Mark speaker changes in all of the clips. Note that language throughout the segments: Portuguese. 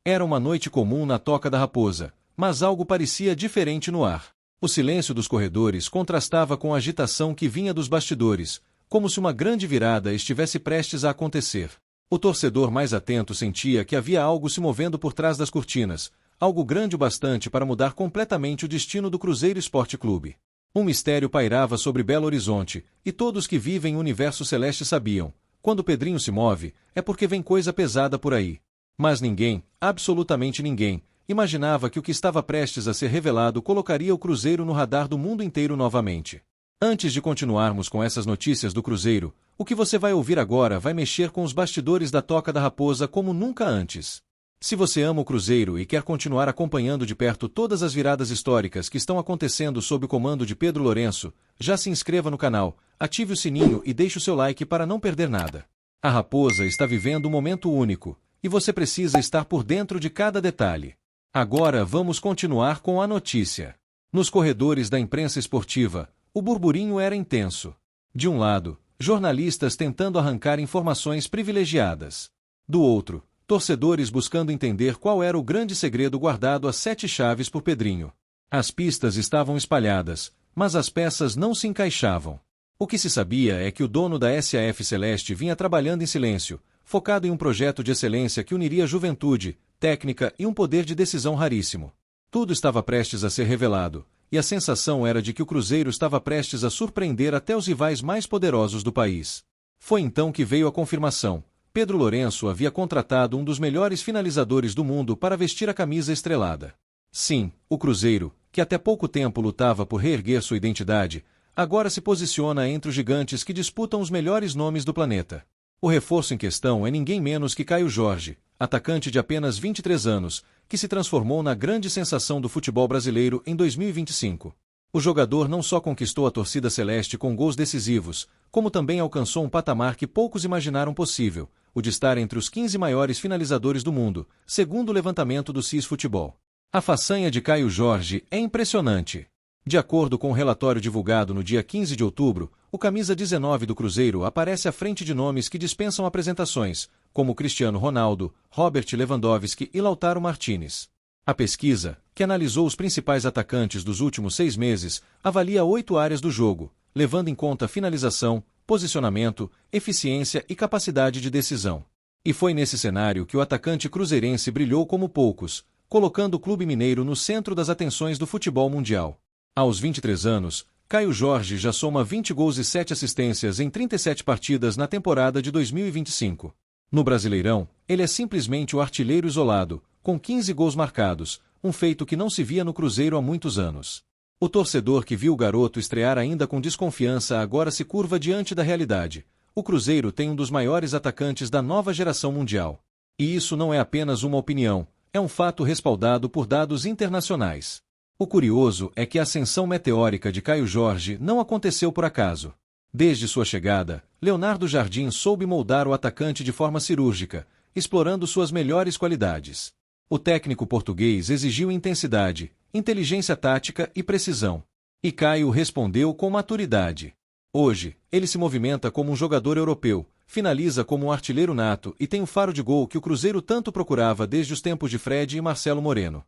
Speaker 1: Era uma noite comum na Toca da Raposa, mas algo parecia diferente no ar. O silêncio dos corredores contrastava com a agitação que vinha dos bastidores, como se uma grande virada estivesse prestes a acontecer. O torcedor mais atento sentia que havia algo se movendo por trás das cortinas, algo grande o bastante para mudar completamente o destino do Cruzeiro Esporte Clube. Um mistério pairava sobre Belo Horizonte, e todos que vivem o universo celeste sabiam: quando Pedrinho se move, é porque vem coisa pesada por aí. Mas ninguém, absolutamente ninguém, imaginava que o que estava prestes a ser revelado colocaria o Cruzeiro no radar do mundo inteiro novamente. Antes de continuarmos com essas notícias do Cruzeiro, o que você vai ouvir agora vai mexer com os bastidores da Toca da Raposa como nunca antes. Se você ama o Cruzeiro e quer continuar acompanhando de perto todas as viradas históricas que estão acontecendo sob o comando de Pedro Lourenço, já se inscreva no canal, ative o sininho e deixe o seu like para não perder nada. A Raposa está vivendo um momento único, e você precisa estar por dentro de cada detalhe. Agora vamos continuar com a notícia. Nos corredores da imprensa esportiva, o burburinho era intenso. De um lado, jornalistas tentando arrancar informações privilegiadas. Do outro, torcedores buscando entender qual era o grande segredo guardado a 7 chaves por Pedrinho. As pistas estavam espalhadas, mas as peças não se encaixavam. O que se sabia é que o dono da SAF Celeste vinha trabalhando em silêncio, focado em um projeto de excelência que uniria juventude, técnica e um poder de decisão raríssimo. Tudo estava prestes a ser revelado, e a sensação era de que o Cruzeiro estava prestes a surpreender até os rivais mais poderosos do país. Foi então que veio a confirmação. Pedro Lourenço havia contratado um dos melhores finalizadores do mundo para vestir a camisa estrelada. Sim, o Cruzeiro, que até pouco tempo lutava por reerguer sua identidade, agora se posiciona entre os gigantes que disputam os melhores nomes do planeta. O reforço em questão é ninguém menos que Caio Jorge, atacante de apenas 23 anos, que se transformou na grande sensação do futebol brasileiro em 2025. O jogador não só conquistou a torcida celeste com gols decisivos, como também alcançou um patamar que poucos imaginaram possível, o de estar entre os 15 maiores finalizadores do mundo, segundo o levantamento do CIS Futebol. A façanha de Caio Jorge é impressionante. De acordo com o relatório divulgado no dia 15 de outubro, o camisa 19 do Cruzeiro aparece à frente de nomes que dispensam apresentações, como Cristiano Ronaldo, Robert Lewandowski e Lautaro Martinez. A pesquisa, que analisou os principais atacantes dos últimos 6 meses, avalia 8 áreas do jogo, levando em conta finalização, posicionamento, eficiência e capacidade de decisão. E foi nesse cenário que o atacante cruzeirense brilhou como poucos, colocando o clube mineiro no centro das atenções do futebol mundial. Aos 23 anos, Caio Jorge já soma 20 gols e 7 assistências em 37 partidas na temporada de 2025. No Brasileirão, ele é simplesmente o artilheiro isolado, com 15 gols marcados, um feito que não se via no Cruzeiro há muitos anos. O torcedor que viu o garoto estrear ainda com desconfiança agora se curva diante da realidade. O Cruzeiro tem um dos maiores atacantes da nova geração mundial. E isso não é apenas uma opinião, é um fato respaldado por dados internacionais. O curioso é que a ascensão meteórica de Caio Jorge não aconteceu por acaso. Desde sua chegada, Leonardo Jardim soube moldar o atacante de forma cirúrgica, explorando suas melhores qualidades. O técnico português exigiu intensidade, inteligência tática e precisão. E Caio respondeu com maturidade. Hoje, ele se movimenta como um jogador europeu, finaliza como um artilheiro nato e tem o faro de gol que o Cruzeiro tanto procurava desde os tempos de Fred e Marcelo Moreno.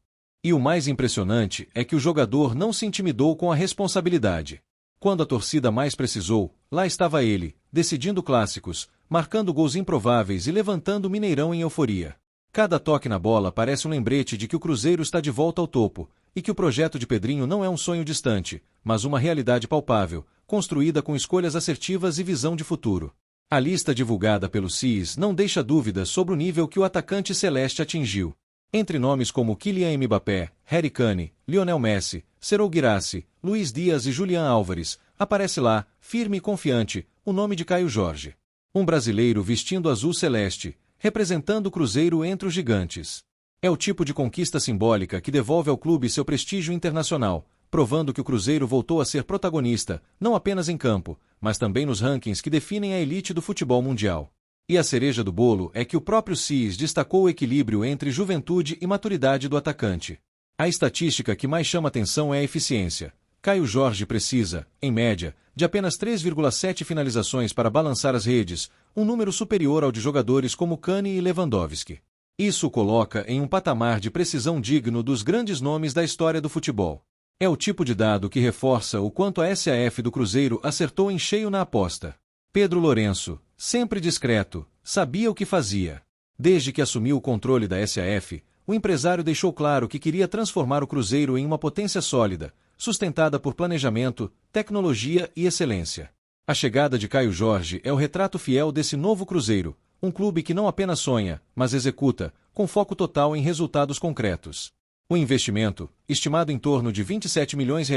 Speaker 1: E o mais impressionante é que o jogador não se intimidou com a responsabilidade. Quando a torcida mais precisou, lá estava ele, decidindo clássicos, marcando gols improváveis e levantando o Mineirão em euforia. Cada toque na bola parece um lembrete de que o Cruzeiro está de volta ao topo, e que o projeto de Pedrinho não é um sonho distante, mas uma realidade palpável, construída com escolhas assertivas e visão de futuro. A lista divulgada pelo CIS não deixa dúvidas sobre o nível que o atacante celeste atingiu. Entre nomes como Kylian Mbappé, Harry Kane, Lionel Messi, Serhou Guirassy, Luiz Dias e Julián Álvares, aparece lá, firme e confiante, o nome de Caio Jorge. Um brasileiro vestindo azul celeste, representando o Cruzeiro entre os gigantes. É o tipo de conquista simbólica que devolve ao clube seu prestígio internacional, provando que o Cruzeiro voltou a ser protagonista, não apenas em campo, mas também nos rankings que definem a elite do futebol mundial. E a cereja do bolo é que o próprio CIS destacou o equilíbrio entre juventude e maturidade do atacante. A estatística que mais chama atenção é a eficiência. Caio Jorge precisa, em média, de apenas 3,7 finalizações para balançar as redes, um número superior ao de jogadores como Kane e Lewandowski. Isso o coloca em um patamar de precisão digno dos grandes nomes da história do futebol. É o tipo de dado que reforça o quanto a SAF do Cruzeiro acertou em cheio na aposta. Pedro Lourenço, sempre discreto, sabia o que fazia. Desde que assumiu o controle da SAF, o empresário deixou claro que queria transformar o Cruzeiro em uma potência sólida, sustentada por planejamento, tecnologia e excelência. A chegada de Caio Jorge é o retrato fiel desse novo Cruzeiro, um clube que não apenas sonha, mas executa, com foco total em resultados concretos. O investimento, estimado em torno de R$ 27 milhões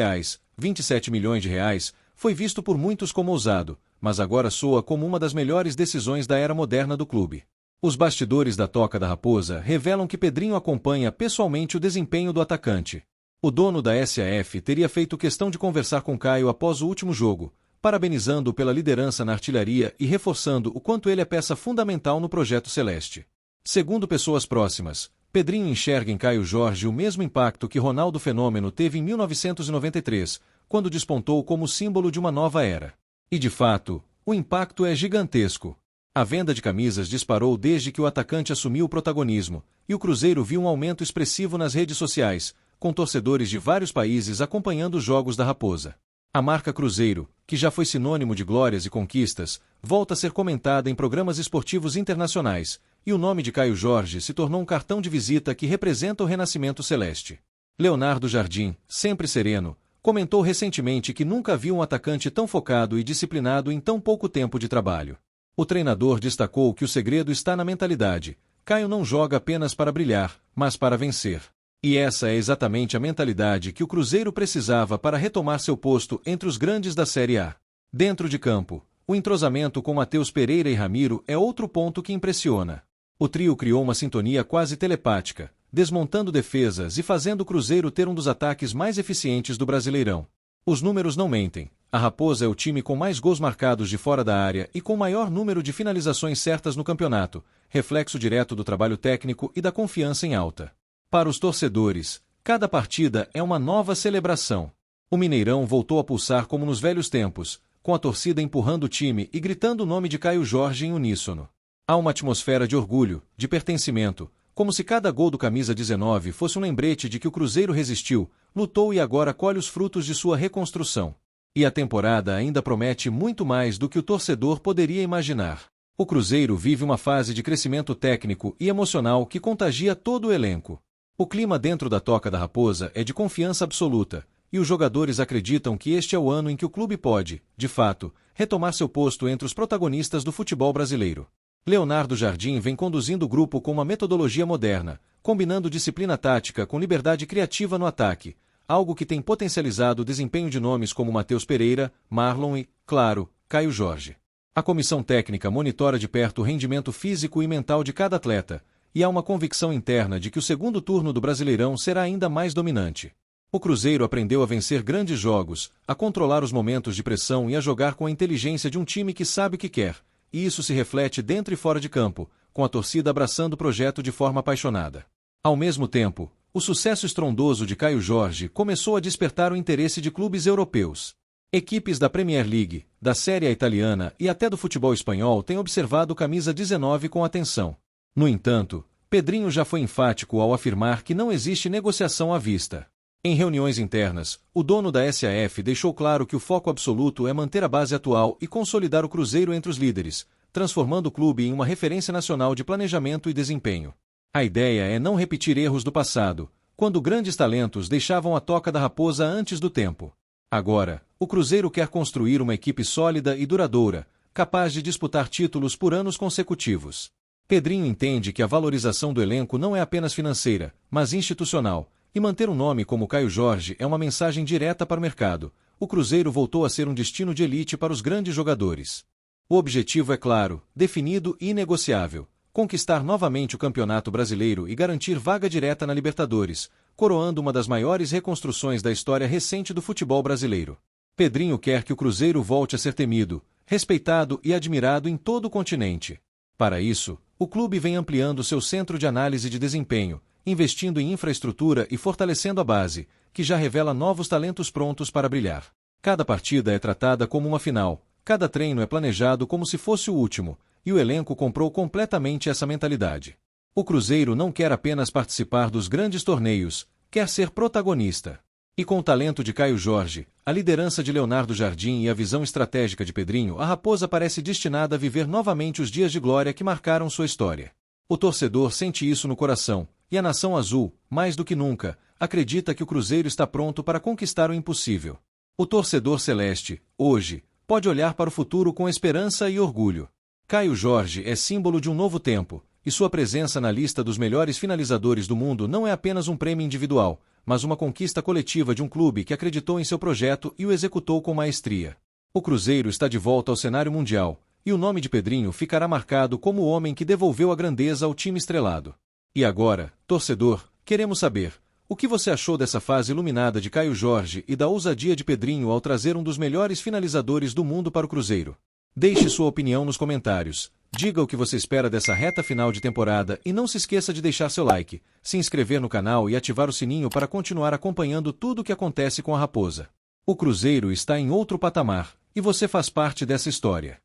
Speaker 1: de reais, foi visto por muitos como ousado, mas agora soa como uma das melhores decisões da era moderna do clube. Os bastidores da Toca da Raposa revelam que Pedrinho acompanha pessoalmente o desempenho do atacante. O dono da SAF teria feito questão de conversar com Caio após o último jogo, parabenizando-o pela liderança na artilharia e reforçando o quanto ele é peça fundamental no projeto celeste. Segundo pessoas próximas, Pedrinho enxerga em Caio Jorge o mesmo impacto que Ronaldo Fenômeno teve em 1993, quando despontou como símbolo de uma nova era. E de fato, o impacto é gigantesco. A venda de camisas disparou desde que o atacante assumiu o protagonismo, e o Cruzeiro viu um aumento expressivo nas redes sociais, com torcedores de vários países acompanhando os jogos da Raposa. A marca Cruzeiro, que já foi sinônimo de glórias e conquistas, volta a ser comentada em programas esportivos internacionais, e o nome de Caio Jorge se tornou um cartão de visita que representa o renascimento celeste. Leonardo Jardim, sempre sereno, comentou recentemente que nunca viu um atacante tão focado e disciplinado em tão pouco tempo de trabalho. O treinador destacou que o segredo está na mentalidade. Caio não joga apenas para brilhar, mas para vencer. E essa é exatamente a mentalidade que o Cruzeiro precisava para retomar seu posto entre os grandes da Série A. Dentro de campo, o entrosamento com Matheus Pereira e Ramiro é outro ponto que impressiona. O trio criou uma sintonia quase telepática, desmontando defesas e fazendo o Cruzeiro ter um dos ataques mais eficientes do Brasileirão. Os números não mentem. A Raposa é o time com mais gols marcados de fora da área e com maior número de finalizações certas no campeonato, reflexo direto do trabalho técnico e da confiança em alta. Para os torcedores, cada partida é uma nova celebração. O Mineirão voltou a pulsar como nos velhos tempos, com a torcida empurrando o time e gritando o nome de Caio Jorge em uníssono. Há uma atmosfera de orgulho, de pertencimento, como se cada gol do camisa 19 fosse um lembrete de que o Cruzeiro resistiu, lutou e agora colhe os frutos de sua reconstrução. E a temporada ainda promete muito mais do que o torcedor poderia imaginar. O Cruzeiro vive uma fase de crescimento técnico e emocional que contagia todo o elenco. O clima dentro da Toca da Raposa é de confiança absoluta, e os jogadores acreditam que este é o ano em que o clube pode, de fato, retomar seu posto entre os protagonistas do futebol brasileiro. Leonardo Jardim vem conduzindo o grupo com uma metodologia moderna, combinando disciplina tática com liberdade criativa no ataque, algo que tem potencializado o desempenho de nomes como Matheus Pereira, Marlon e, claro, Caio Jorge. A comissão técnica monitora de perto o rendimento físico e mental de cada atleta, e há uma convicção interna de que o segundo turno do Brasileirão será ainda mais dominante. O Cruzeiro aprendeu a vencer grandes jogos, a controlar os momentos de pressão e a jogar com a inteligência de um time que sabe o que quer, e isso se reflete dentro e fora de campo, com a torcida abraçando o projeto de forma apaixonada. Ao mesmo tempo, o sucesso estrondoso de Caio Jorge começou a despertar o interesse de clubes europeus. Equipes da Premier League, da Série A italiana e até do futebol espanhol têm observado o camisa 19 com atenção. No entanto, Pedrinho já foi enfático ao afirmar que não existe negociação à vista. Em reuniões internas, o dono da SAF deixou claro que o foco absoluto é manter a base atual e consolidar o Cruzeiro entre os líderes, transformando o clube em uma referência nacional de planejamento e desempenho. A ideia é não repetir erros do passado, quando grandes talentos deixavam a Toca da Raposa antes do tempo. Agora, o Cruzeiro quer construir uma equipe sólida e duradoura, capaz de disputar títulos por anos consecutivos. Pedrinho entende que a valorização do elenco não é apenas financeira, mas institucional, e manter um nome como Caio Jorge é uma mensagem direta para o mercado. O Cruzeiro voltou a ser um destino de elite para os grandes jogadores. O objetivo é claro, definido e inegociável: conquistar novamente o Campeonato Brasileiro e garantir vaga direta na Libertadores, coroando uma das maiores reconstruções da história recente do futebol brasileiro. Pedrinho quer que o Cruzeiro volte a ser temido, respeitado e admirado em todo o continente. Para isso, o clube vem ampliando seu centro de análise de desempenho, investindo em infraestrutura e fortalecendo a base, que já revela novos talentos prontos para brilhar. Cada partida é tratada como uma final, cada treino é planejado como se fosse o último, e o elenco comprou completamente essa mentalidade. O Cruzeiro não quer apenas participar dos grandes torneios, quer ser protagonista. E com o talento de Caio Jorge, a liderança de Leonardo Jardim e a visão estratégica de Pedrinho, a Raposa parece destinada a viver novamente os dias de glória que marcaram sua história. O torcedor sente isso no coração, e a nação azul, mais do que nunca, acredita que o Cruzeiro está pronto para conquistar o impossível. O torcedor celeste, hoje, pode olhar para o futuro com esperança e orgulho. Caio Jorge é símbolo de um novo tempo, e sua presença na lista dos melhores finalizadores do mundo não é apenas um prêmio individual, mas uma conquista coletiva de um clube que acreditou em seu projeto e o executou com maestria. O Cruzeiro está de volta ao cenário mundial, e o nome de Pedrinho ficará marcado como o homem que devolveu a grandeza ao time estrelado. E agora, torcedor, queremos saber, o que você achou dessa fase iluminada de Caio Jorge e da ousadia de Pedrinho ao trazer um dos melhores finalizadores do mundo para o Cruzeiro? Deixe sua opinião nos comentários. Diga o que você espera dessa reta final de temporada e não se esqueça de deixar seu like, se inscrever no canal e ativar o sininho para continuar acompanhando tudo o que acontece com a Raposa. O Cruzeiro está em outro patamar, e você faz parte dessa história.